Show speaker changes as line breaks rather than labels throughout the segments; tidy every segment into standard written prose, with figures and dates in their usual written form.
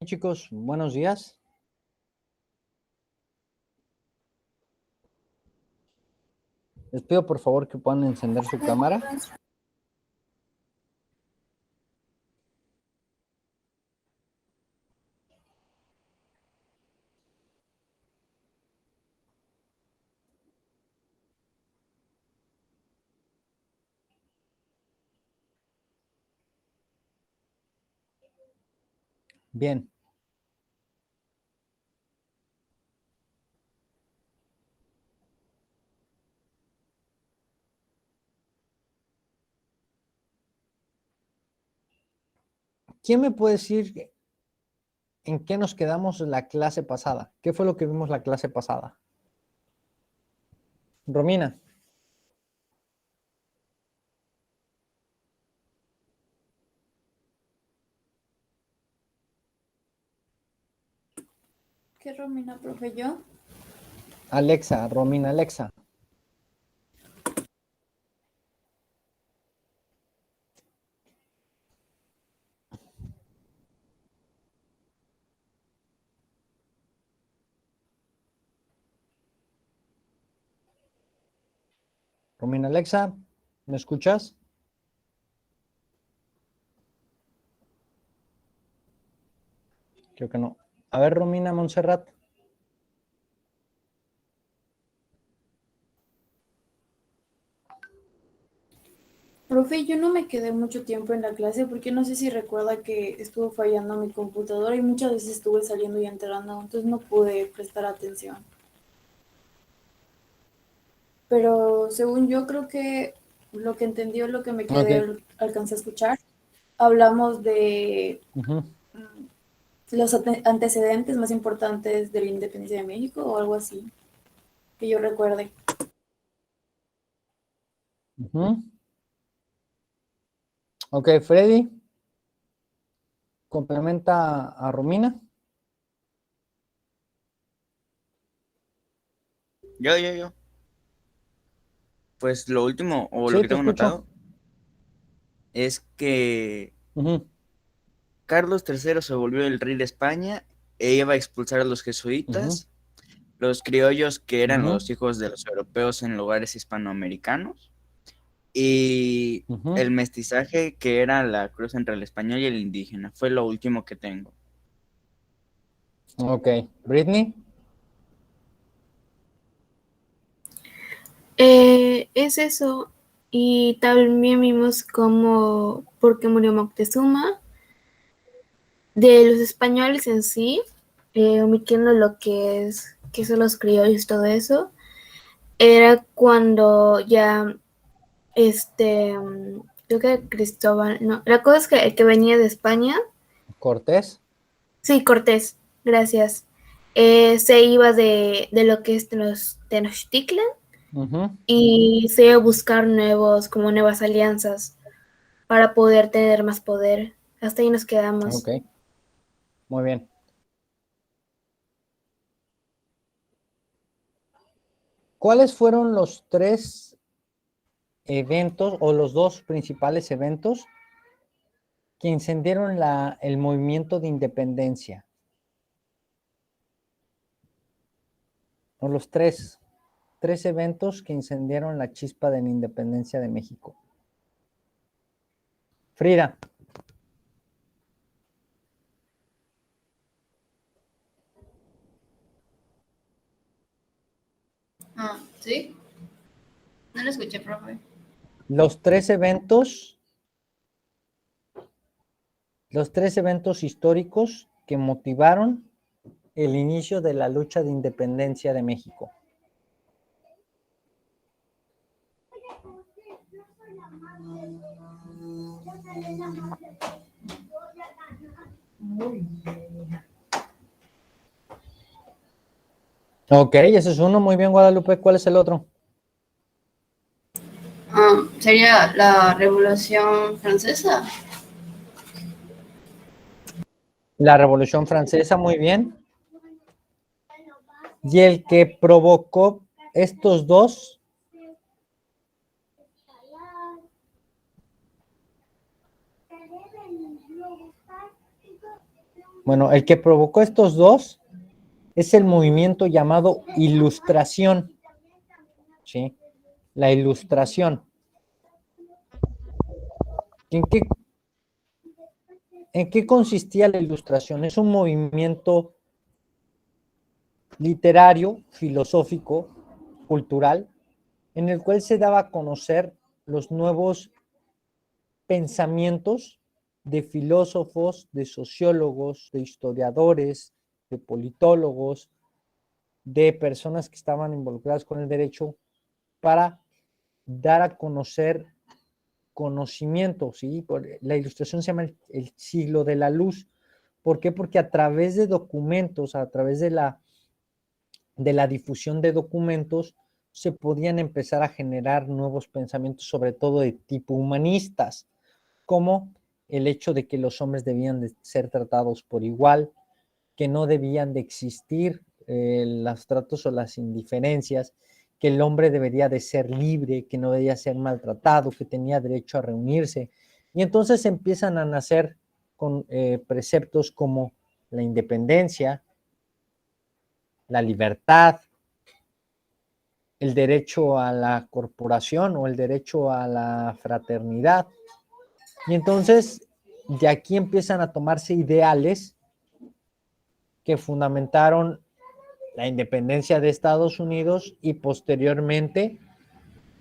Chicos, buenos días. Les pido por favor que puedan encender su cámara. Bien. ¿Quién me puede decir en qué nos quedamos la clase pasada? ¿Qué fue lo que vimos la clase pasada? Romina.
¿Qué Romina, profe? ¿Yo?
Alexa, Romina, Alexa. Romina, Alexa, ¿me escuchas? Creo que no. A ver, Romina, Montserrat.
Profe, yo no me quedé mucho tiempo en la clase porque no sé si recuerda que estuvo fallando mi computadora y muchas veces estuve saliendo y entrando, entonces no pude prestar atención. Pero según yo creo que lo que entendí o lo que me
Ok.
quedé alcancé a escuchar, hablamos de los antecedentes más importantes de la independencia de México o algo así, que yo recuerde.
Ok, Freddy, complementa a Romina.
Yo. Pues lo último, o lo
Sí,
que
te
tengo
escucho.
notado, es que Carlos III se volvió el rey de España e iba a expulsar a los jesuitas, los criollos que eran los hijos de los europeos en lugares hispanoamericanos, y el mestizaje que era la cruz entre el español y el indígena. Fue lo último que tengo.
Ok, Britney.
Es eso. Y también vimos cómo, por qué murió Moctezuma, de los españoles en sí, omitiendo lo que son los criollos y todo eso, era cuando ya, creo que Cristóbal, no, la cosa es que el que venía de España,
Cortés.
sí, Cortés, gracias, se iba de lo que es Tenochtitlan y se iba a buscar como nuevas alianzas para poder tener más poder. Hasta ahí nos quedamos.
Ok, muy bien. ¿Cuáles fueron los tres eventos o los dos principales eventos que encendieron el movimiento de independencia? O los tres eventos que encendieron la chispa de la independencia de México. Frida.
¿Sí? No lo escuché, profe.
Los tres eventos históricos que motivaron el inicio de la lucha de independencia de México. Ok, ese es uno. Muy bien, Guadalupe. ¿Cuál es el otro?
Sería la Revolución Francesa.
La Revolución Francesa, muy bien. Y el que provocó estos dos Bueno, el que provocó estos dos es el movimiento llamado Ilustración, ¿sí? La Ilustración. ¿En qué consistía la Ilustración? Es un movimiento literario, filosófico, cultural, en el cual se daba a conocer los nuevos pensamientos de filósofos, de sociólogos, de historiadores, de politólogos, de personas que estaban involucradas con el derecho para dar a conocer conocimiento, ¿sí? La Ilustración se llama el siglo de la luz. ¿Por qué? Porque a través de documentos, a través de la difusión de documentos, se podían empezar a generar nuevos pensamientos, sobre todo de tipo humanistas, como el hecho de que los hombres debían de ser tratados por igual, que no debían de existir los tratos o las indiferencias, que el hombre debería de ser libre, que no debía ser maltratado, que tenía derecho a reunirse. Y entonces empiezan a nacer con preceptos como la independencia, la libertad, el derecho a la corporación o el derecho a la fraternidad. Y entonces de aquí empiezan a tomarse ideales que fundamentaron la independencia de Estados Unidos y posteriormente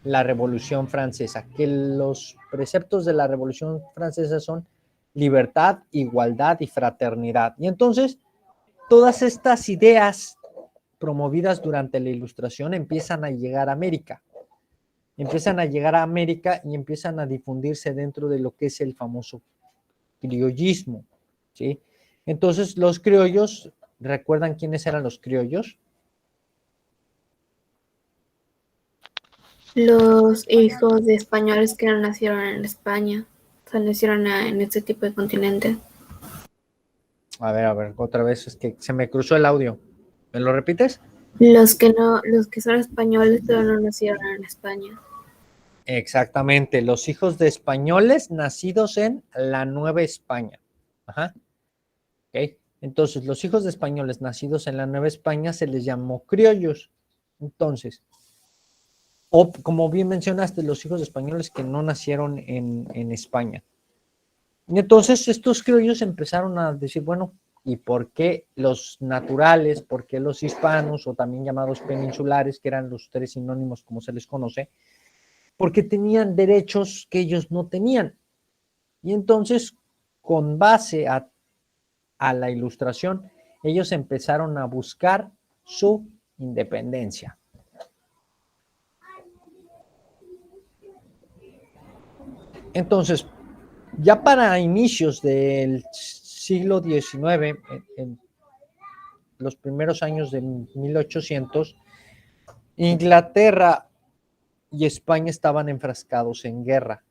la Revolución Francesa, que los preceptos de la Revolución Francesa son libertad, igualdad y fraternidad. Y entonces todas estas ideas promovidas durante la Ilustración empiezan a llegar a América. Empiezan a llegar a América y empiezan a difundirse dentro de lo que es el famoso criollismo, ¿sí? Entonces los criollos, ¿recuerdan quiénes eran los criollos?
Los hijos de españoles que no nacieron en España, o sea, nacieron en este tipo de continente.
A ver, otra vez, es que se me cruzó el audio. ¿Me lo repites?
Los que son españoles pero no nacieron en España.
Exactamente, los hijos de españoles nacidos en la Nueva España. Ajá. Ok. Entonces, los hijos de españoles nacidos en la Nueva España se les llamó criollos. Entonces, o como bien mencionaste, los hijos de españoles que no nacieron en España. Y entonces estos criollos empezaron a decir, bueno, ¿y por qué los naturales, por qué los hispanos o también llamados peninsulares, que eran los tres sinónimos como se les conoce? Porque tenían derechos que ellos no tenían. Y entonces, con base a la Ilustración, ellos empezaron a buscar su independencia. Entonces, ya para inicios del siglo XIX, en los primeros años de 1800, Inglaterra y España estaban enfrascados en guerra.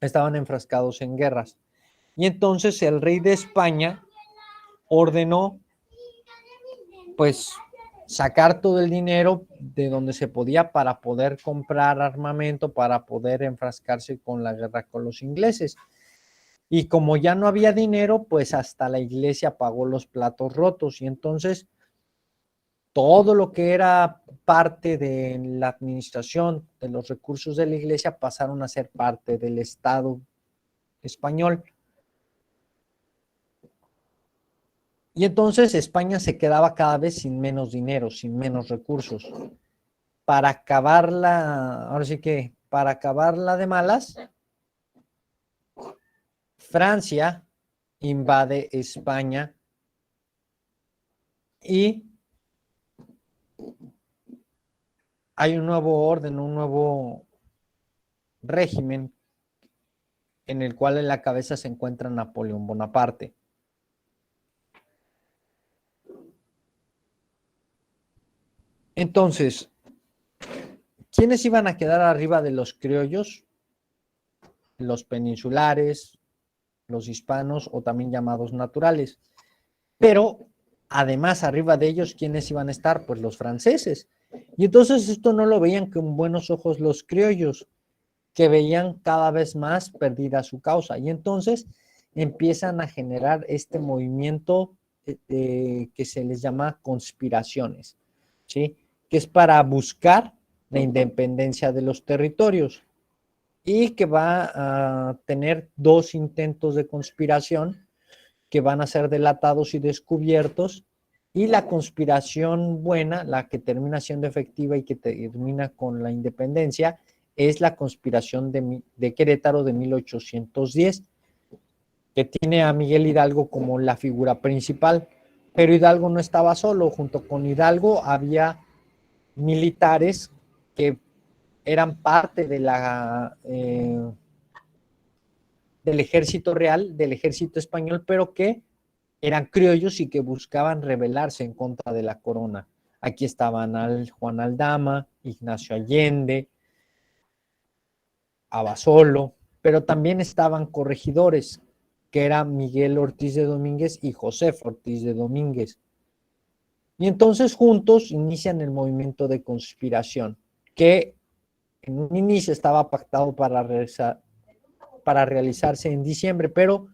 Estaban enfrascados en guerras. Y entonces el rey de España ordenó, pues, sacar todo el dinero de donde se podía para poder comprar armamento, para poder enfrascarse con la guerra con los ingleses. Y como ya no había dinero, pues hasta la iglesia pagó los platos rotos. Y entonces todo lo que era parte de la administración de los recursos de la iglesia pasaron a ser parte del Estado español. Y entonces España se quedaba cada vez sin menos dinero, sin menos recursos. Para acabarla, ahora sí que para acabarla de malas, Francia invade España y hay un nuevo orden, un nuevo régimen en el cual en la cabeza se encuentra Napoleón Bonaparte. Entonces, ¿quiénes iban a quedar arriba de los criollos? Los peninsulares, los hispanos o también llamados naturales. Pero además arriba de ellos, ¿quiénes iban a estar? Pues los franceses. Y entonces esto no lo veían con buenos ojos los criollos, que veían cada vez más perdida su causa. Y entonces empiezan a generar este movimiento que se les llama conspiraciones, ¿sí? Que es para buscar la independencia de los territorios y que va a tener 2 intentos de conspiración que van a ser delatados y descubiertos, y la conspiración buena, la que termina siendo efectiva y que termina con la independencia, es la conspiración de Querétaro de 1810, que tiene a Miguel Hidalgo como la figura principal, pero Hidalgo no estaba solo, junto con Hidalgo había militares que eran parte de del ejército real, del ejército español, pero que eran criollos y que buscaban rebelarse en contra de la corona. Aquí estaban Juan Aldama, Ignacio Allende, Abasolo, pero también estaban corregidores, que eran Miguel Ortiz de Domínguez y José Ortiz de Domínguez. Y entonces juntos inician el movimiento de conspiración, que en un inicio estaba pactado para realizarse en diciembre, pero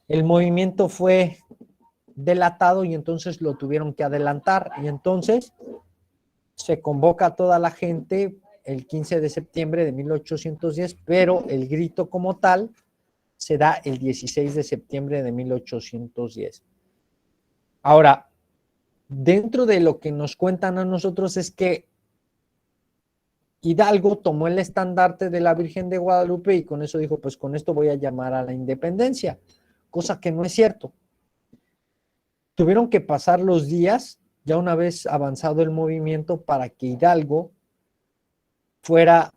el movimiento fue delatado y entonces lo tuvieron que adelantar, y entonces se convoca a toda la gente el 15 de septiembre de 1810, pero el grito como tal se da el 16 de septiembre de 1810. Ahora, dentro de lo que nos cuentan a nosotros es que Hidalgo tomó el estandarte de la Virgen de Guadalupe y con eso dijo, pues con esto voy a llamar a la independencia, cosa que no es cierto. Tuvieron que pasar los días, ya una vez avanzado el movimiento, para que Hidalgo fuera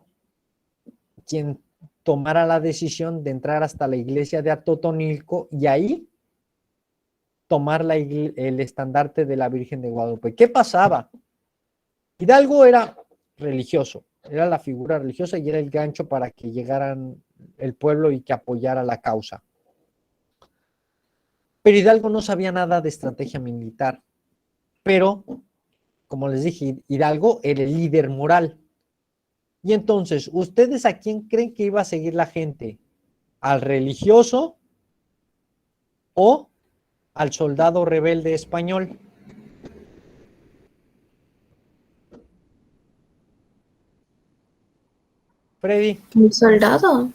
quien tomara la decisión de entrar hasta la iglesia de Atotonilco y ahí tomar el estandarte de la Virgen de Guadalupe. ¿Qué pasaba? Hidalgo era religioso, era la figura religiosa y era el gancho para que llegaran el pueblo y que apoyara la causa. Pero Hidalgo no sabía nada de estrategia militar, pero, como les dije, Hidalgo era el líder moral. Y entonces, ¿ustedes a quién creen que iba a seguir la gente? ¿Al religioso o al soldado rebelde español? Freddy,
¿Un soldado?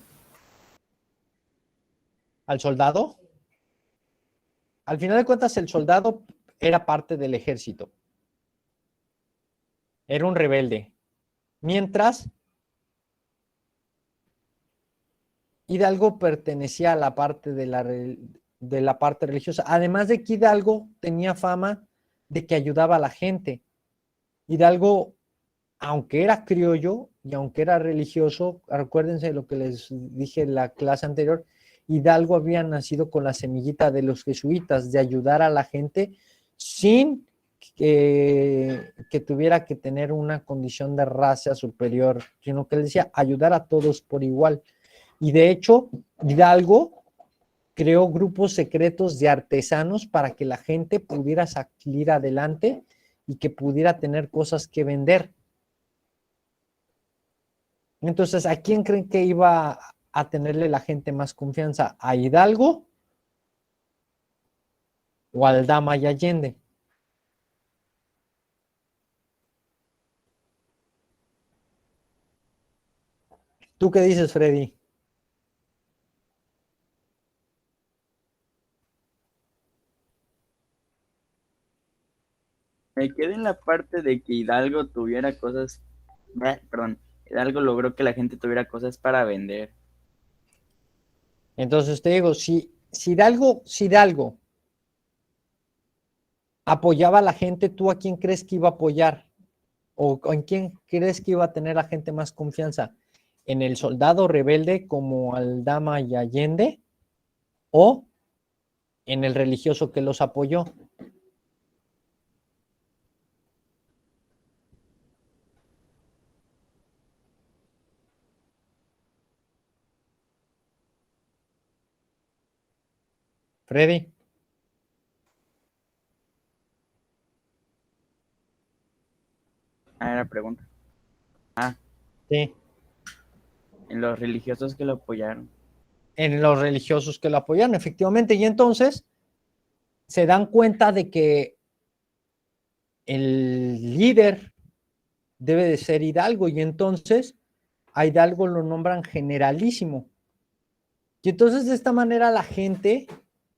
¿al soldado? Al final de cuentas, el soldado era parte del ejército. Era un rebelde. Mientras Hidalgo pertenecía a la parte de la parte religiosa. Además de que Hidalgo tenía fama de que ayudaba a la gente. Hidalgo, aunque era criollo y aunque era religioso, acuérdense de lo que les dije en la clase anterior, Hidalgo había nacido con la semillita de los jesuitas, de ayudar a la gente sin que tuviera que tener una condición de raza superior, sino que él decía ayudar a todos por igual. Y de hecho, Hidalgo creó grupos secretos de artesanos para que la gente pudiera salir adelante y que pudiera tener cosas que vender. Entonces, ¿a quién creen que iba a tenerle la gente más confianza? ¿A Hidalgo o a Aldama y Allende? ¿Tú qué dices, Freddy?
Me quedé en la parte de que Hidalgo tuviera cosas, perdón, Hidalgo logró que la gente tuviera cosas para vender.
Entonces te digo, si Hidalgo apoyaba a la gente, ¿tú a quién crees que iba a apoyar? ¿O en quién crees que iba a tener la gente más confianza? ¿En el soldado rebelde como Aldama y Allende? ¿O en el religioso que los apoyó? Freddy.
Ah, era pregunta. Ah,
Sí.
en los religiosos que lo apoyaron.
en los religiosos que lo apoyan, efectivamente, y entonces se dan cuenta de que el líder debe de ser Hidalgo, y entonces a Hidalgo lo nombran generalísimo. Y entonces de esta manera la gente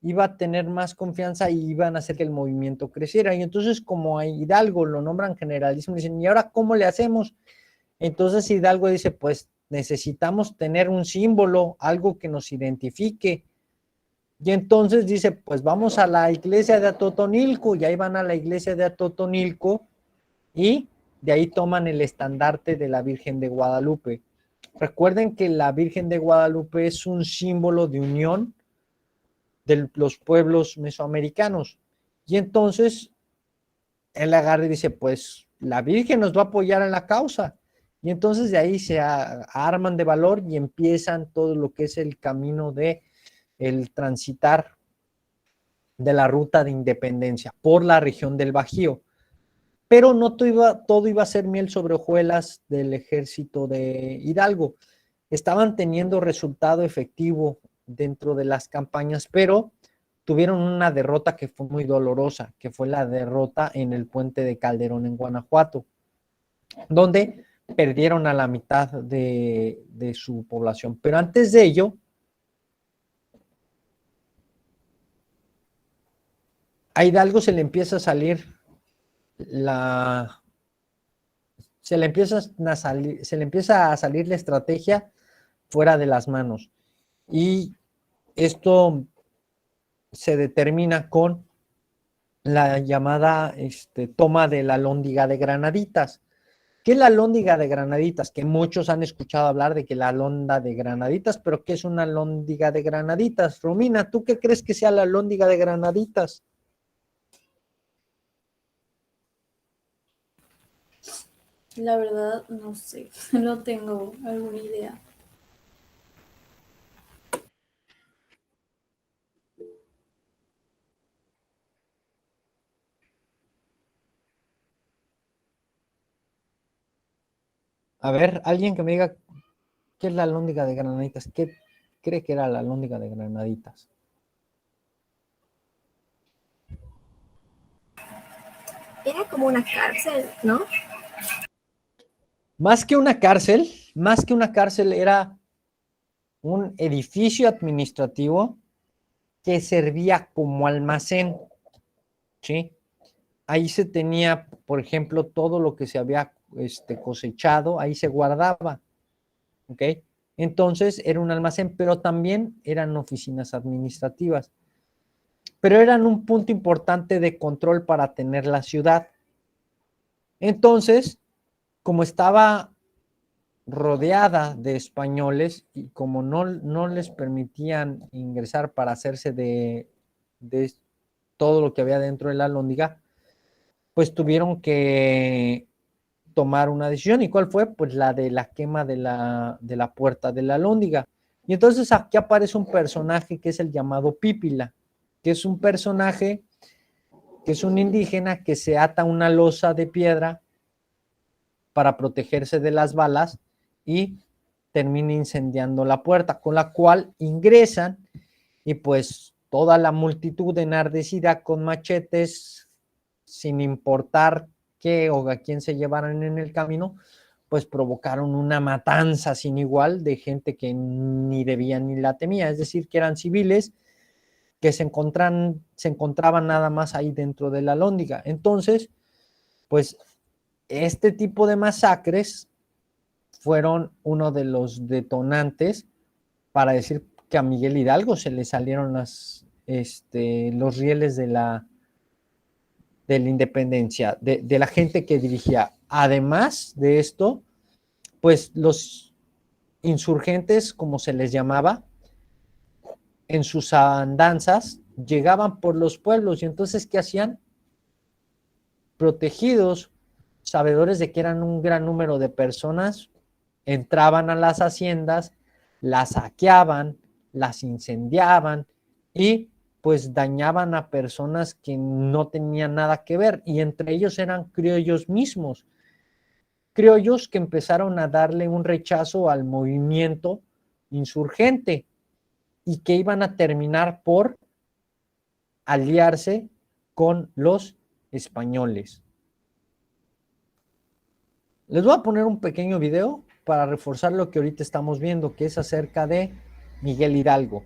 iba a tener más confianza y iban a hacer que el movimiento creciera. Y entonces como a Hidalgo lo nombran generalísimo, dicen, ¿y ahora cómo le hacemos? Entonces Hidalgo dice, pues necesitamos tener un símbolo, algo que nos identifique. Y entonces dice, pues vamos a la iglesia de Atotonilco, y ahí van a la iglesia de Atotonilco, y de ahí toman el estandarte de la Virgen de Guadalupe. Recuerden que la Virgen de Guadalupe es un símbolo de unión de los pueblos mesoamericanos. Y entonces él agarra y dice, pues la Virgen nos va a apoyar en la causa. Y entonces de ahí se arman de valor y empiezan todo lo que es el camino de el transitar de la ruta de independencia por la región del Bajío. Pero no todo iba a ser miel sobre hojuelas del ejército de Hidalgo. Estaban teniendo resultado efectivo dentro de las campañas, pero tuvieron una derrota que fue muy dolorosa, que fue la derrota en el puente de Calderón en Guanajuato, donde perdieron a la mitad de su población. Pero antes de ello, a Hidalgo se le empieza a salir se le empieza a salir la estrategia fuera de las manos. Y esto se determina con la llamada toma de la Alhóndiga de Granaditas. ¿Qué es la Alhóndiga de Granaditas? Que muchos han escuchado hablar de que la Alhóndiga de Granaditas, pero ¿qué es una Alhóndiga de Granaditas? Romina, ¿tú qué crees que sea la Alhóndiga de Granaditas?
La verdad, no sé, no tengo alguna idea.
A ver, alguien que me diga qué es la Alhóndiga de Granaditas, ¿qué cree que era la Alhóndiga de Granaditas?
Era como una cárcel, ¿no?
Más que una cárcel era un edificio administrativo que servía como almacén, ¿sí? Ahí se tenía, por ejemplo, todo lo que se había cosechado, ahí se guardaba, ¿ok? Entonces era un almacén, pero también eran oficinas administrativas, pero eran un punto importante de control para tener la ciudad. Entonces, como estaba rodeada de españoles y como no les permitían ingresar para hacerse de todo lo que había dentro de la Alhóndiga, pues tuvieron que tomar una decisión. ¿Y cuál fue? Pues la de la quema de la puerta de la Alhóndiga. Y entonces aquí aparece un personaje que es el llamado Pípila, que es un personaje que es un indígena que se ata una losa de piedra para protegerse de las balas y termina incendiando la puerta, con la cual ingresan y pues toda la multitud enardecida con machetes, sin importar qué o a quién se llevaran en el camino, pues provocaron una matanza sin igual de gente que ni debía ni la temía, es decir, que eran civiles que se encontraban nada más ahí dentro de la Alhóndiga. Entonces, pues este tipo de masacres fueron uno de los detonantes para decir que a Miguel Hidalgo se le salieron los rieles de la independencia, de la gente que dirigía. Además de esto, pues los insurgentes, como se les llamaba, en sus andanzas llegaban por los pueblos y entonces, ¿qué hacían? Protegidos, sabedores de que eran un gran número de personas, entraban a las haciendas, las saqueaban, las incendiaban y pues dañaban a personas que no tenían nada que ver, y entre ellos eran criollos mismos, criollos que empezaron a darle un rechazo al movimiento insurgente. y que iban a terminar por aliarse con los españoles. Les voy a poner un pequeño video para reforzar lo que ahorita estamos viendo, que es acerca de Miguel Hidalgo.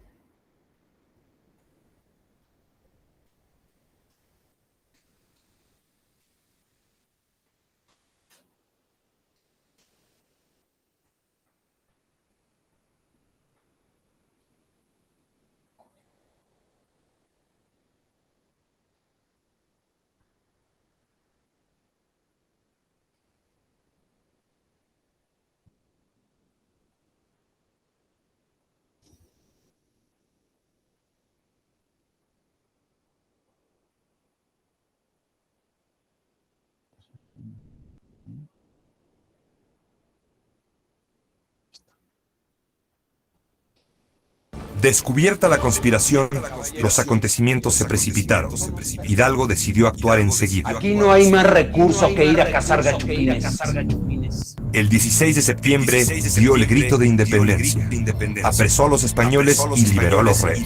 Descubierta la conspiración, los acontecimientos se precipitaron. Hidalgo decidió actuar enseguida.
Aquí no hay más recurso que ir a cazar gachupines.
El 16 de septiembre dio el grito de independencia. Apresó a los españoles y liberó a los reos.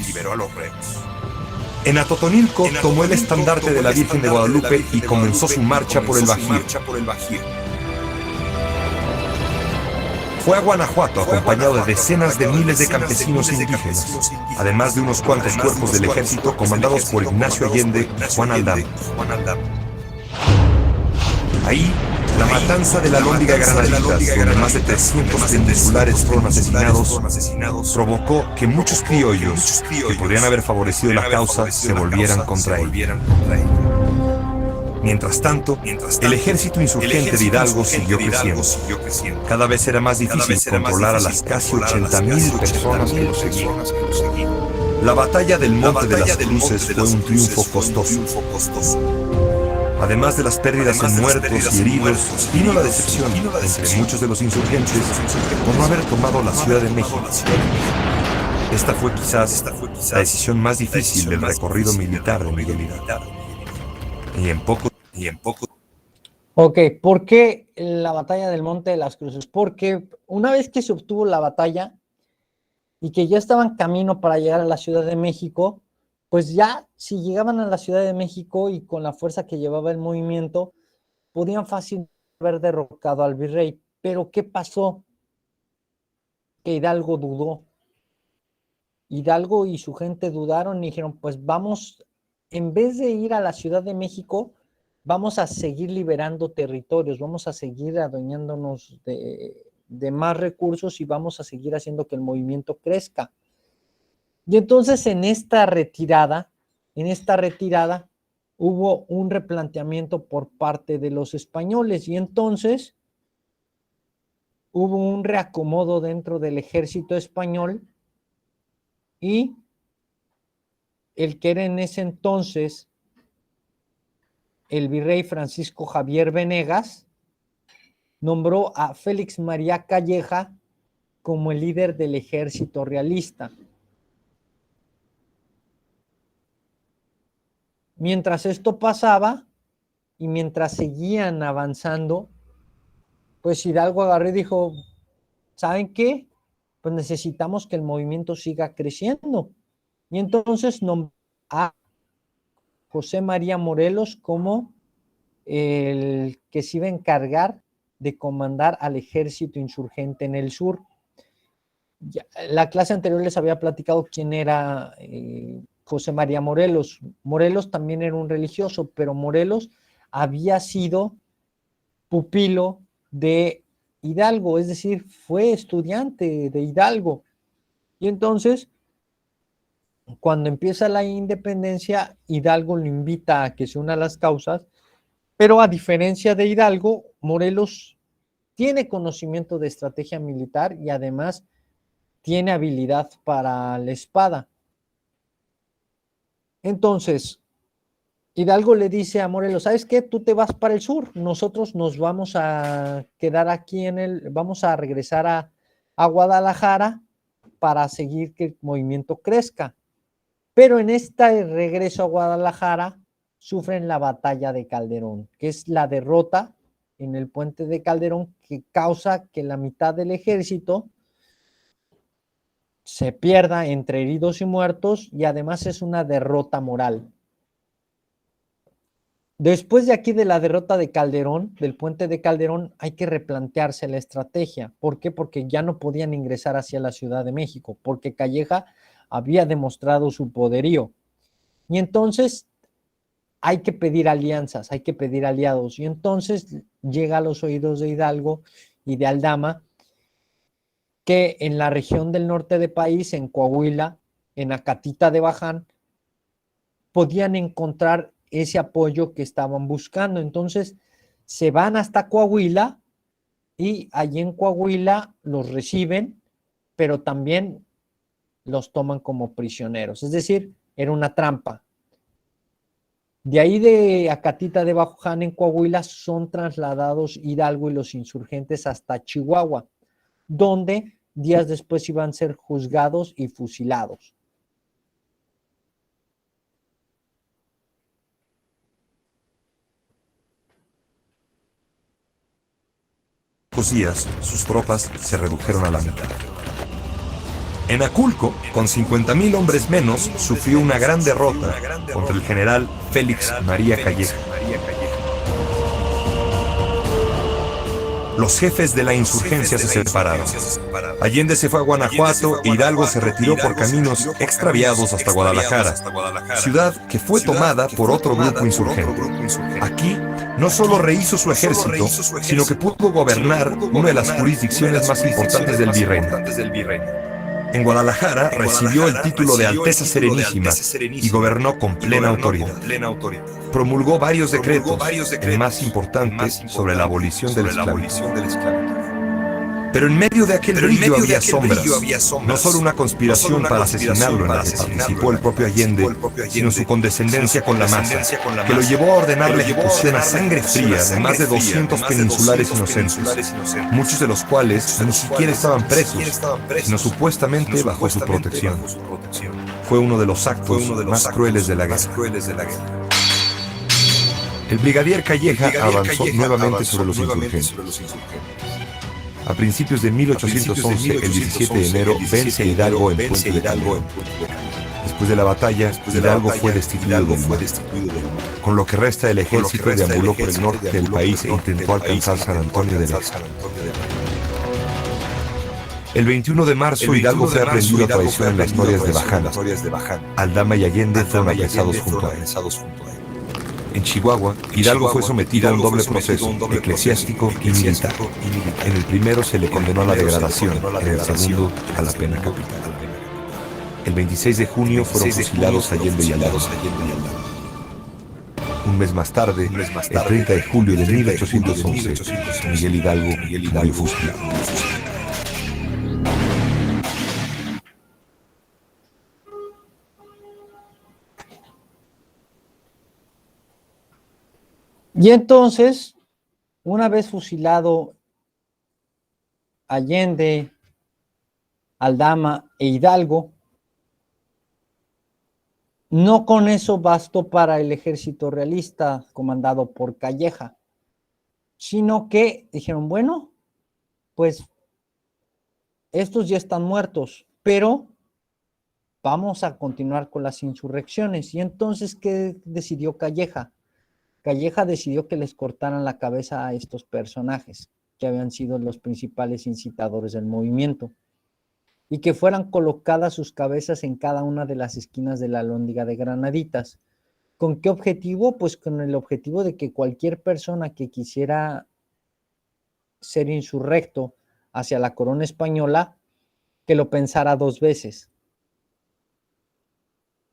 En Atotonilco tomó el estandarte de la Virgen de Guadalupe y comenzó su marcha por el Bajío. Fue a Guanajuato acompañado de decenas de miles de campesinos indígenas, además de unos cuantos cuerpos del ejército comandados por Ignacio Allende y Juan Aldama. Ahí, la matanza de la Lóndiga Granaditas, donde más de 300 peninsulares fueron asesinados, provocó que muchos criollos que podrían haber favorecido la causa se volvieran contra él. Mientras tanto, el ejército insurgente de Hidalgo siguió creciendo. Cada vez era más difícil controlar a las casi 80,000 personas que lo seguían. La batalla del Monte de las Cruces fue un triunfo costoso. Además de las pérdidas en muertos y heridos, vino la decepción entre muchos de los insurgentes por no haber tomado la Ciudad de México. Esta fue quizás la decisión más difícil del recorrido militar de Miguel Hidalgo. Y en poco.
Ok, ¿por qué la batalla del Monte de las Cruces? Porque una vez que se obtuvo la batalla y que ya estaban camino para llegar a la Ciudad de México, pues ya si llegaban a la Ciudad de México y con la fuerza que llevaba el movimiento, podían fácilmente haber derrocado al virrey. Pero ¿qué pasó? Que Hidalgo dudó. Hidalgo y su gente dudaron y dijeron, pues vamos, en vez de ir a la Ciudad de México, vamos a seguir liberando territorios, vamos a seguir adueñándonos de más recursos y vamos a seguir haciendo que el movimiento crezca. Y entonces en esta retirada hubo un replanteamiento por parte de los españoles y entonces hubo un reacomodo dentro del ejército español y el que era en ese entonces el virrey Francisco Javier Venegas nombró a Félix María Calleja como el líder del ejército realista. Mientras esto pasaba y mientras seguían avanzando, pues Hidalgo agarró y dijo, ¿saben qué? Pues necesitamos que el movimiento siga creciendo. Y entonces nombró a José María Morelos como el que se iba a encargar de comandar al ejército insurgente en el sur. Ya, la clase anterior les había platicado quién era José María Morelos. Morelos también era un religioso, pero Morelos había sido pupilo de Hidalgo, es decir, fue estudiante de Hidalgo. Y entonces, cuando empieza la independencia, Hidalgo lo invita a que se una a las causas, pero a diferencia de Hidalgo, Morelos tiene conocimiento de estrategia militar y además tiene habilidad para la espada. Entonces, Hidalgo le dice a Morelos, ¿sabes qué? Tú te vas para el sur, nosotros nos vamos a quedar aquí vamos a regresar a Guadalajara para seguir que el movimiento crezca. Pero en este regreso a Guadalajara sufren la batalla de Calderón, que es la derrota en el puente de Calderón que causa que la mitad del ejército se pierda entre heridos y muertos, y además es una derrota moral. Después de aquí, de la derrota de Calderón, del puente de Calderón, hay que replantearse la estrategia. ¿Por qué? Porque ya no podían ingresar hacia la Ciudad de México, porque Calleja había demostrado su poderío. Y entonces hay que pedir alianzas, hay que pedir aliados. Y entonces llega a los oídos de Hidalgo y de Aldama que en la región del norte del país, en Coahuila, en Acatita de Baján, podían encontrar ese apoyo que estaban buscando. Entonces se van hasta Coahuila y allí en Coahuila los reciben, pero también los toman como prisioneros. Es decir, era una trampa. De ahí de Acatita de Baján en Coahuila son trasladados Hidalgo y los insurgentes hasta Chihuahua, donde días después iban a ser juzgados y fusilados.
Pocos días, sus tropas se redujeron a la mitad. En Aculco, con 50,000 hombres menos, sufrió una gran derrota contra el general Félix María Calleja. Los jefes de la insurgencia se separaron. Allende se fue a Guanajuato e Hidalgo se retiró por caminos extraviados hasta Guadalajara, ciudad que fue tomada por otro grupo insurgente. Aquí no solo rehizo su ejército, sino que pudo gobernar una de las jurisdicciones más importantes del virreinato. En Guadalajara recibió el título de Alteza Serenísima y gobernó con plena autoridad. Promulgó varios decretos, el más importante sobre la abolición de la esclavitud. Pero en medio de aquel brillo había sombras, no solo una conspiración para asesinarlo en la que participó el propio Allende, sino su condescendencia con la masa, que lo llevó a ordenar la ejecución a sangre fría de más de 200 peninsulares inocentes, muchos de los cuales ni siquiera estaban presos, sino supuestamente bajo su protección. Fue uno de los actos más crueles de la guerra. El brigadier Calleja avanzó nuevamente sobre los insurgentes. A principios de 1811, el 17 de enero, vence a Hidalgo en Puente de Calderón. Después de la batalla, Hidalgo fue destituido del mando. Con lo que resta del ejército, deambuló por el norte del país e intentó alcanzar San Antonio del Este. El 21 de marzo, Hidalgo fue aprendido a traición en las norias de Baján. Aldama y Allende fueron apresados junto a él. En Chihuahua, Hidalgo fue sometido a un doble proceso, eclesiástico y militar. En el primero se le condenó a la degradación, en el segundo a la pena capital. El 26 de junio fueron fusilados Allende y Aldama. Un mes más tarde, el 30 de julio de 1811, Miguel Hidalgo murió fusilado.
Y entonces, una vez fusilado Allende, Aldama e Hidalgo, no con eso bastó para el ejército realista comandado por Calleja, sino que dijeron, bueno, pues estos ya están muertos, pero vamos a continuar con las insurrecciones. Y entonces, ¿qué decidió Calleja? Calleja decidió que les cortaran la cabeza a estos personajes, que habían sido los principales incitadores del movimiento, y que fueran colocadas sus cabezas en cada una de las esquinas de la Alhóndiga de Granaditas. ¿Con qué objetivo? Pues con el objetivo de que cualquier persona que quisiera ser insurrecto hacia la corona española, que lo pensara dos veces.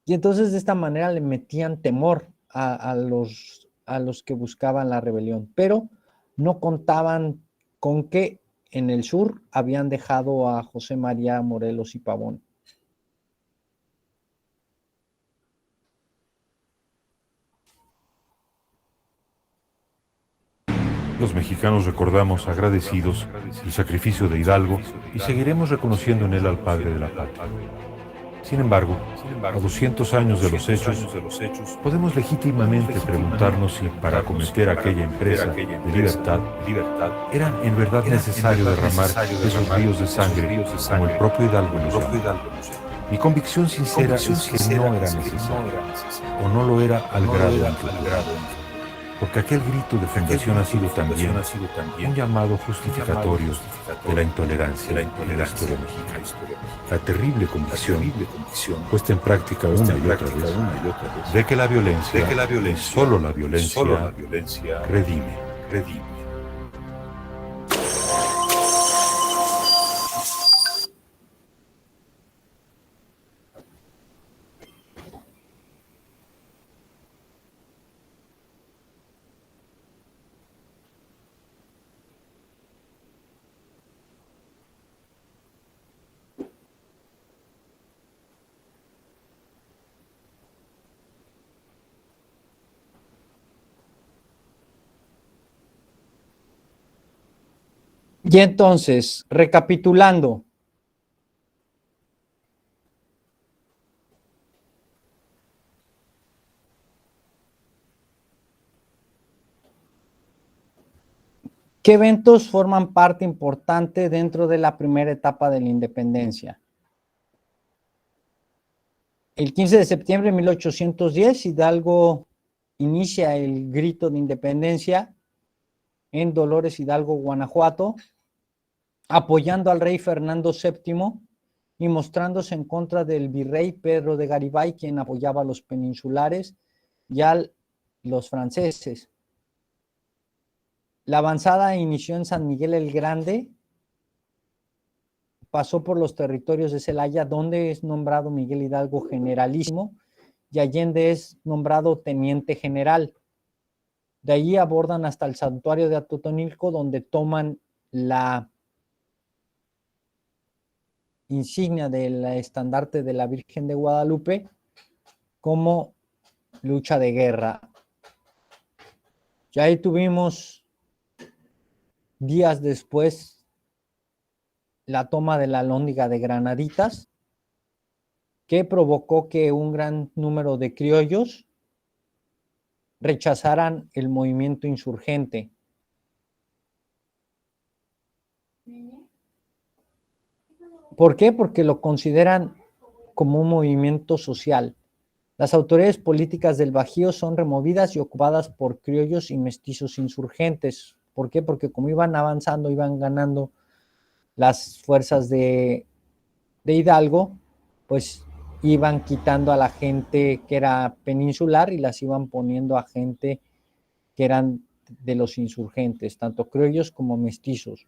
Y entonces de esta manera le metían temor a los que buscaban la rebelión, pero no contaban con que en el sur habían dejado a José María Morelos y Pavón.
Los mexicanos recordamos agradecidos el sacrificio de Hidalgo y seguiremos reconociendo en él al padre de la patria. Sin embargo, a 200 años de los hechos, podemos legítimamente preguntarnos si para acometer aquella empresa de libertad era en verdad necesario derramar esos ríos de sangre como el propio Hidalgo los llamó. Mi convicción sincera es que no era necesario, o no lo era al grado en que ocurrió. Porque aquel grito de fundación ha sido también un llamado justificatorio de la intolerancia de la historia mexicana. La terrible convicción, puesta en práctica una y otra vez, de que la violencia, y solo la violencia, redime.
Y entonces, recapitulando, ¿qué eventos forman parte importante dentro de la primera etapa de la independencia? El 15 de septiembre de 1810, Hidalgo inicia el grito de independencia en Dolores Hidalgo, Guanajuato, apoyando al rey Fernando VII y mostrándose en contra del virrey Pedro de Garibay, quien apoyaba a los peninsulares y a los franceses. La avanzada inició en San Miguel el Grande, pasó por los territorios de Celaya, donde es nombrado Miguel Hidalgo generalísimo, y Allende es nombrado teniente general. De allí abordan hasta el santuario de Atotonilco, donde toman la insignia del estandarte de la Virgen de Guadalupe como lucha de guerra. Y ahí tuvimos días después la toma de la Alhóndiga de Granaditas, que provocó que un gran número de criollos rechazaran el movimiento insurgente. ¿Por qué? Porque lo consideran como un movimiento social. Las autoridades políticas del Bajío son removidas y ocupadas por criollos y mestizos insurgentes. ¿Por qué? Porque como iban avanzando, iban ganando las fuerzas de Hidalgo, pues iban quitando a la gente que era peninsular y las iban poniendo a gente que eran de los insurgentes, tanto criollos como mestizos.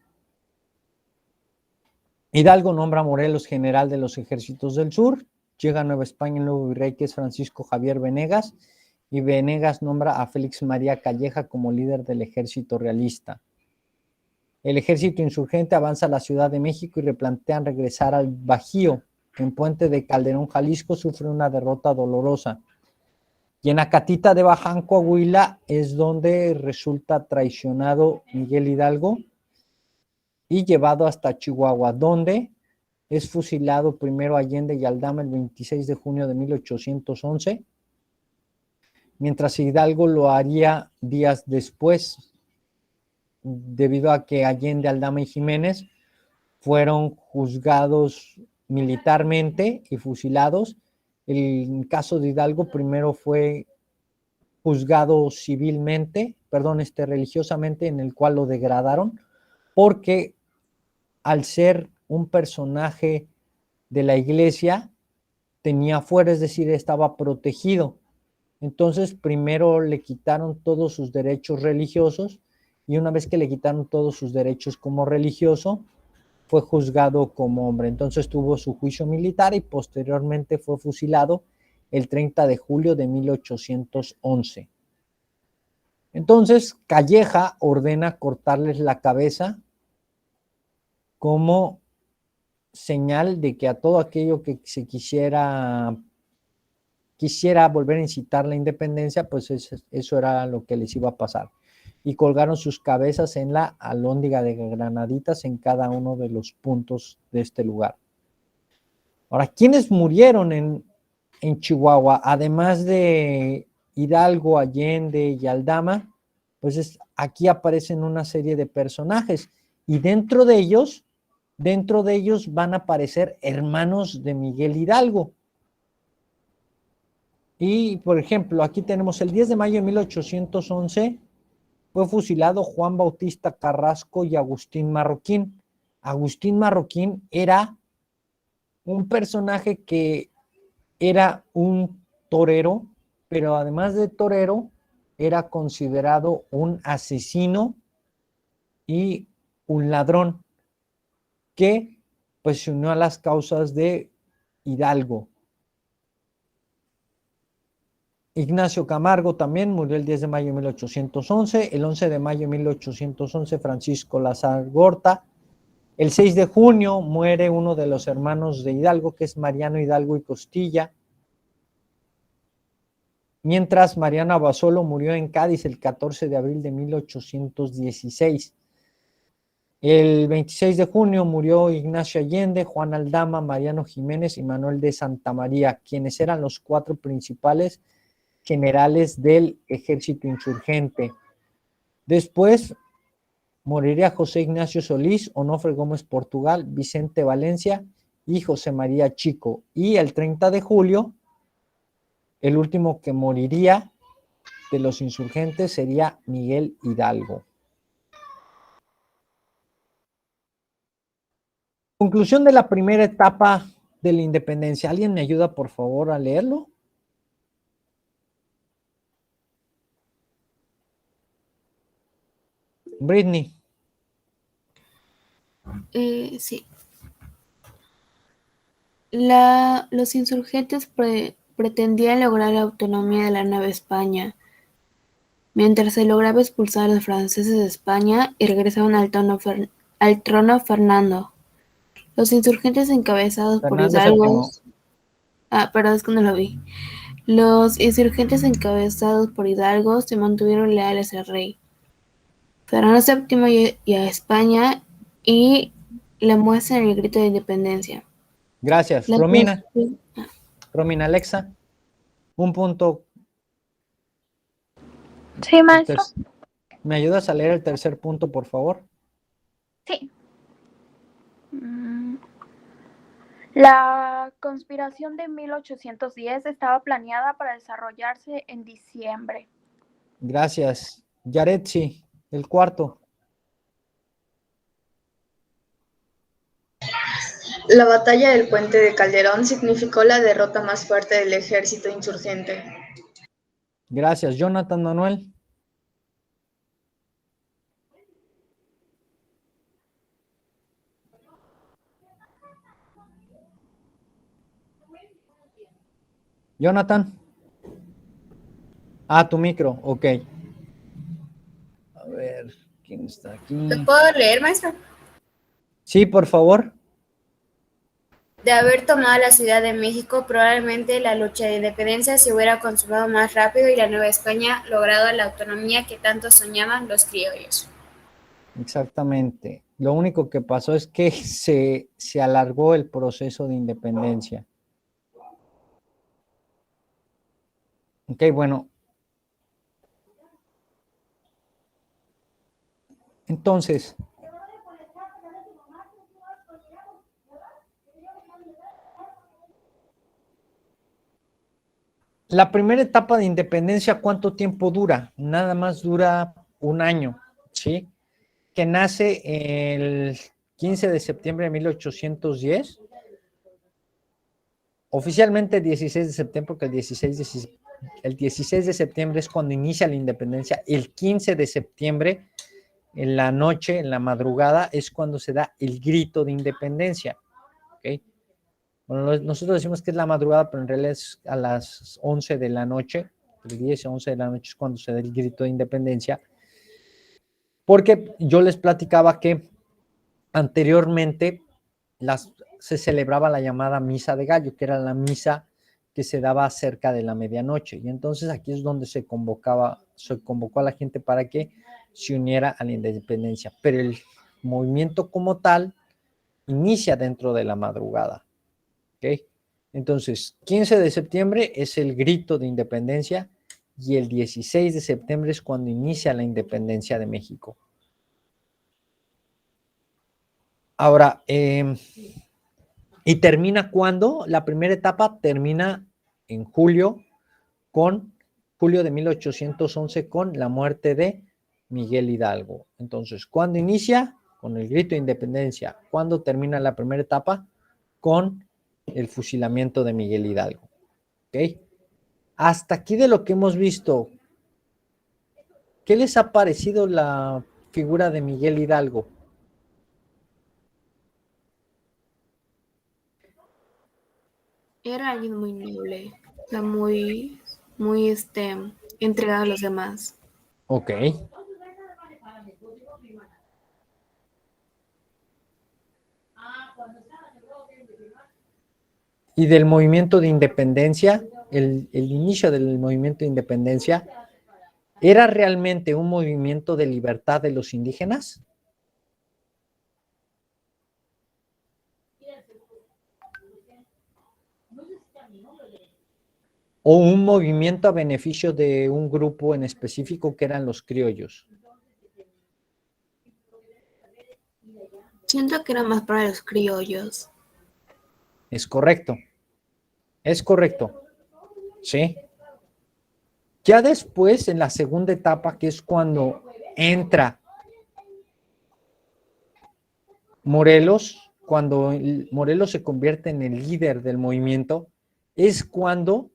Hidalgo nombra a Morelos general de los ejércitos del sur, llega a Nueva España el nuevo virrey, que es Francisco Javier Venegas, y Venegas nombra a Félix María Calleja como líder del ejército realista. El ejército insurgente avanza a la Ciudad de México y replantean regresar al Bajío. En Puente de Calderón, Jalisco, sufre una derrota dolorosa. Y en Acatita de Baján, Coahuila, es donde resulta traicionado Miguel Hidalgo y llevado hasta Chihuahua, donde es fusilado primero Allende y Aldama el 26 de junio de 1811, mientras Hidalgo lo haría días después, debido a que Allende, Aldama y Jiménez fueron juzgados militarmente y fusilados. El caso de Hidalgo primero fue juzgado civilmente, religiosamente, en el cual lo degradaron, porque al ser un personaje de la iglesia, tenía fuera, es decir, estaba protegido. Entonces, primero le quitaron todos sus derechos religiosos, y una vez que le quitaron todos sus derechos como religioso, fue juzgado como hombre. Entonces tuvo su juicio militar y posteriormente fue fusilado el 30 de julio de 1811. Entonces, Calleja ordena cortarles la cabeza como señal de que a todo aquello que se quisiera volver a incitar la independencia, pues eso era lo que les iba a pasar. Y colgaron sus cabezas en la Alhóndiga de Granaditas en cada uno de los puntos de este lugar. Ahora, ¿quiénes murieron en Chihuahua? Además de Hidalgo, Allende y Aldama, pues aquí aparecen una serie de personajes y dentro de ellos van a aparecer hermanos de Miguel Hidalgo. Y, por ejemplo, aquí tenemos el 10 de mayo de 1811, fue fusilado Juan Bautista Carrasco y Agustín Marroquín. Agustín Marroquín era un personaje que era un torero, pero además de torero, era considerado un asesino y un ladrón que pues se unió a las causas de Hidalgo. Ignacio Camargo también murió el 10 de mayo de 1811, el 11 de mayo de 1811 Francisco Lazargorta, el 6 de junio muere uno de los hermanos de Hidalgo, que es Mariano Hidalgo y Costilla, mientras Mariano Abasolo murió en Cádiz el 14 de abril de 1816. El 26 de junio murió Ignacio Allende, Juan Aldama, Mariano Jiménez y Manuel de Santa María, quienes eran los 4 principales generales del ejército insurgente. Después moriría José Ignacio Solís, Onofre Gómez Portugal, Vicente Valencia y José María Chico. Y el 30 de julio, el último que moriría de los insurgentes sería Miguel Hidalgo. Conclusión de la primera etapa de la independencia. ¿Alguien me ayuda, por favor, a leerlo? Britney.
Sí. Los insurgentes pretendían lograr la autonomía de la Nueva España, mientras se lograba expulsar a los franceses de España y regresaban al trono Fernando. Los insurgentes encabezados por Hidalgo... perdón, es que no lo vi. Los insurgentes encabezados por Hidalgo se mantuvieron leales al rey Fernando VII y a España, y le muestran el grito de independencia.
Gracias. Romina. Romina Alexa. Un punto.
Sí, maestro.
¿Me ayudas a leer el tercer punto, por favor?
Sí. La conspiración de 1810 estaba planeada para desarrollarse en diciembre.
Gracias. Yaretsi, el cuarto.
La batalla del Puente de Calderón significó la derrota más fuerte del ejército insurgente.
Gracias. Jonathan Manuel. Jonathan. Tu micro, ok. A ver, ¿quién está aquí?
¿Lo puedo leer, maestro?
Sí, por favor.
De haber tomado la Ciudad de México, probablemente la lucha de independencia se hubiera consumado más rápido y la Nueva España logrado la autonomía que tanto soñaban los criollos.
Exactamente. Lo único que pasó es que se alargó el proceso de independencia. Ok, bueno. Entonces, la primera etapa de independencia, ¿cuánto tiempo dura? Nada más dura un año, ¿sí? Que nace el 15 de septiembre de 1810. Oficialmente el 16 de septiembre, porque el 16 de septiembre es cuando inicia la independencia. El 15 de septiembre, en la noche, en la madrugada, es cuando se da el grito de independencia. ¿Okay? Bueno, nosotros decimos que es la madrugada, pero en realidad es a las 11 de la noche. El 10 o 11 de la noche es cuando se da el grito de independencia. Porque yo les platicaba que anteriormente se celebraba la llamada misa de gallo, que era la misa que se daba cerca de la medianoche. Y entonces aquí es donde se convocó a la gente para que se uniera a la independencia. Pero el movimiento como tal inicia dentro de la madrugada. ¿Ok? Entonces, 15 de septiembre es el grito de independencia y el 16 de septiembre es cuando inicia la independencia de México. Ahora, ¿y termina cuándo? La primera etapa termina en julio de 1811 con la muerte de Miguel Hidalgo. Entonces, ¿cuándo inicia? Con el grito de independencia. ¿Cuándo termina la primera etapa? Con el fusilamiento de Miguel Hidalgo. ¿Ok? Hasta aquí de lo que hemos visto, ¿qué les ha parecido la figura de Miguel Hidalgo?
Era alguien muy noble, o sea, muy, entregado a los demás.
Ok. Y del movimiento de independencia, el inicio del movimiento de independencia, ¿era realmente un movimiento de libertad de los indígenas? ¿O un movimiento a beneficio de un grupo en específico que eran los criollos?
Siento que era más para los criollos.
Es correcto. Es correcto. Sí. Ya después, en la segunda etapa, que es cuando entra Morelos, cuando Morelos se convierte en el líder del movimiento, es cuando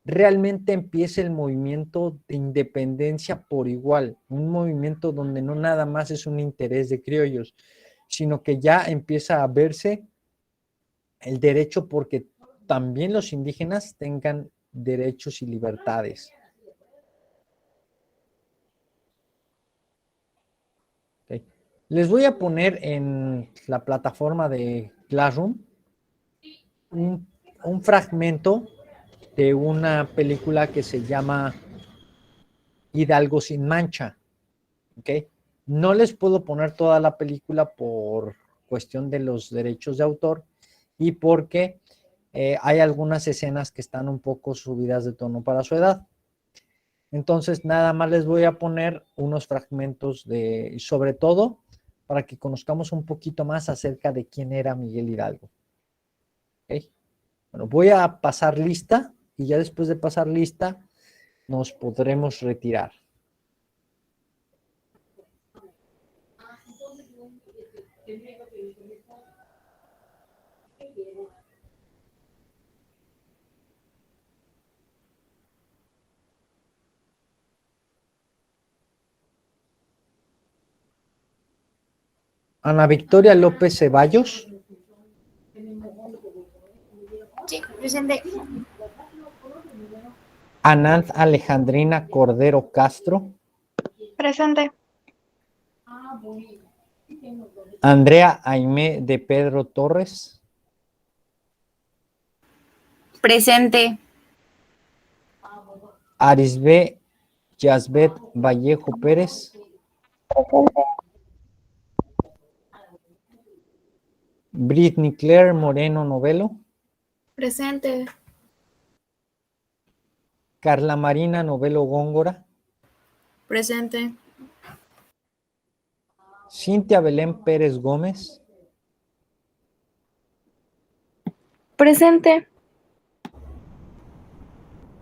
realmente empieza el movimiento de independencia por igual, un movimiento donde no nada más es un interés de criollos, sino que ya empieza a verse el derecho porque también los indígenas tengan derechos y libertades. Okay. Les voy a poner en la plataforma de Classroom un fragmento de una película que se llama Hidalgo sin mancha. ¿Okay? No les puedo poner toda la película por cuestión de los derechos de autor y porque hay algunas escenas que están un poco subidas de tono para su edad. Entonces, nada más les voy a poner unos fragmentos sobre todo, para que conozcamos un poquito más acerca de quién era Miguel Hidalgo. ¿Okay? Bueno, voy a pasar lista y ya después de pasar lista nos podremos retirar. Ana Victoria López Ceballos.
Sí, presente.
Anant Alejandrina Cordero Castro.
Presente.
Andrea Aimé de Pedro Torres.
Presente.
Arisbe Yasbet Vallejo Pérez. Britney Claire Moreno Novelo.
Presente.
Carla Marina Novelo Góngora.
Presente.
Cintia Belén Pérez Gómez.
Presente.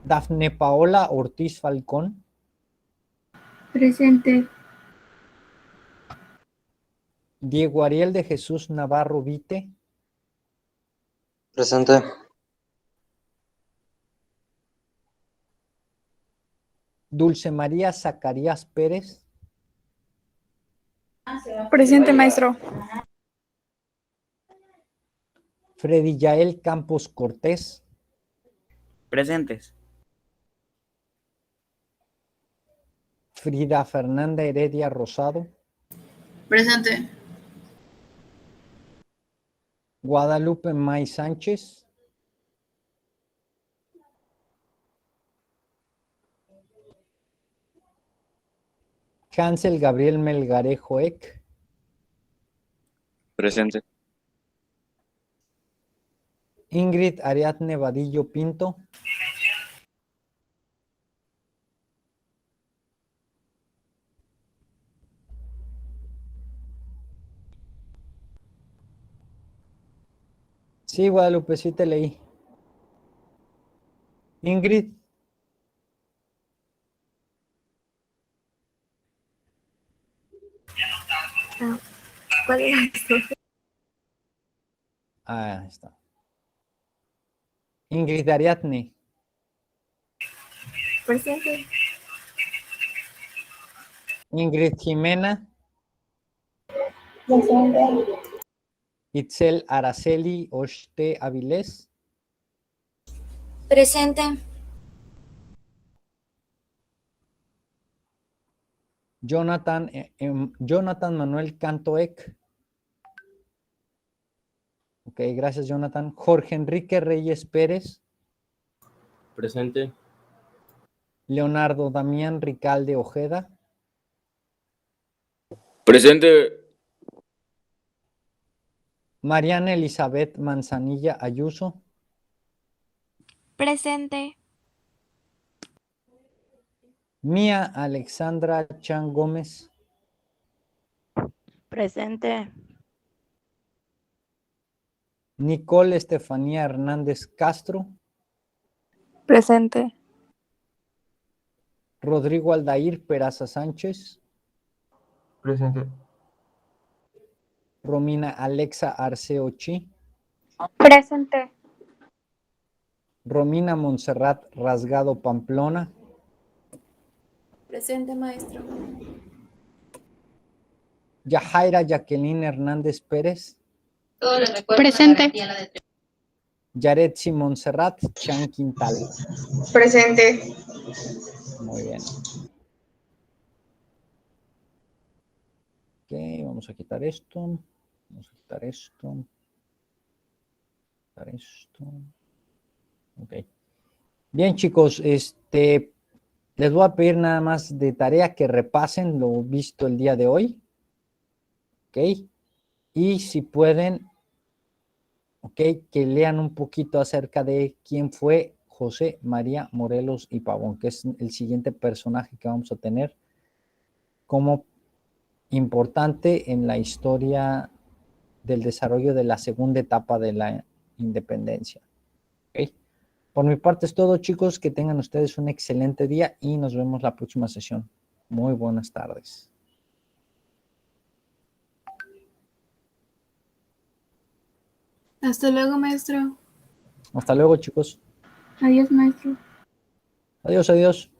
Dafne Paola Ortiz Falcón.
Presente.
Diego Ariel de Jesús Navarro Vite.
Presente.
Dulce María Zacarías Pérez.
Presente, maestro.
Freddy Yael Campos Cortés.
Presentes.
Frida Fernanda Heredia Rosado.
Presente.
Guadalupe May Sánchez. Hansel Gabriel Melgarejo Eck.
Presente.
Ingrid Ariadne Vadillo Pinto. Sí, Guadalupe, sí te leí. Ingrid.
¿Cuál era esto?
Ahí está. Ingrid Ariadne.
Presente.
Ingrid Jimena.
Presente.
Itzel Araceli Oshte Avilés.
Presente.
Jonathan Manuel Cantoec. Ok, gracias, Jonathan. Jorge Enrique Reyes Pérez.
Presente.
Leonardo Damián Ricalde Ojeda.
Presente.
Mariana Elizabeth Manzanilla Ayuso.
Presente.
Mía Alexandra Chan Gómez.
Presente.
Nicole Estefanía Hernández Castro.
Presente.
Rodrigo Aldair Peraza Sánchez.
Presente.
Romina Alexa Arceo Chi.
Presente.
Romina Montserrat Rasgado Pamplona.
Presente, maestro.
Yajaira Jacqueline Hernández Pérez.
Presente.
Yaretsi Montserrat Chan Quintal.
Presente.
Muy bien. Ok, vamos a quitar esto. Vamos a quitar esto. Quitar esto. Ok. Bien, chicos, les voy a pedir nada más de tarea que repasen lo visto el día de hoy. Ok. Y si pueden, ok, que lean un poquito acerca de quién fue José María Morelos y Pavón, que es el siguiente personaje que vamos a tener como importante en la historia del desarrollo de la segunda etapa de la independencia. ¿Okay? Por mi parte es todo, chicos. Que tengan ustedes un excelente día y nos vemos la próxima sesión. Muy buenas tardes.
Hasta luego, maestro.
Hasta luego, chicos.
Adiós, maestro.
Adiós, adiós.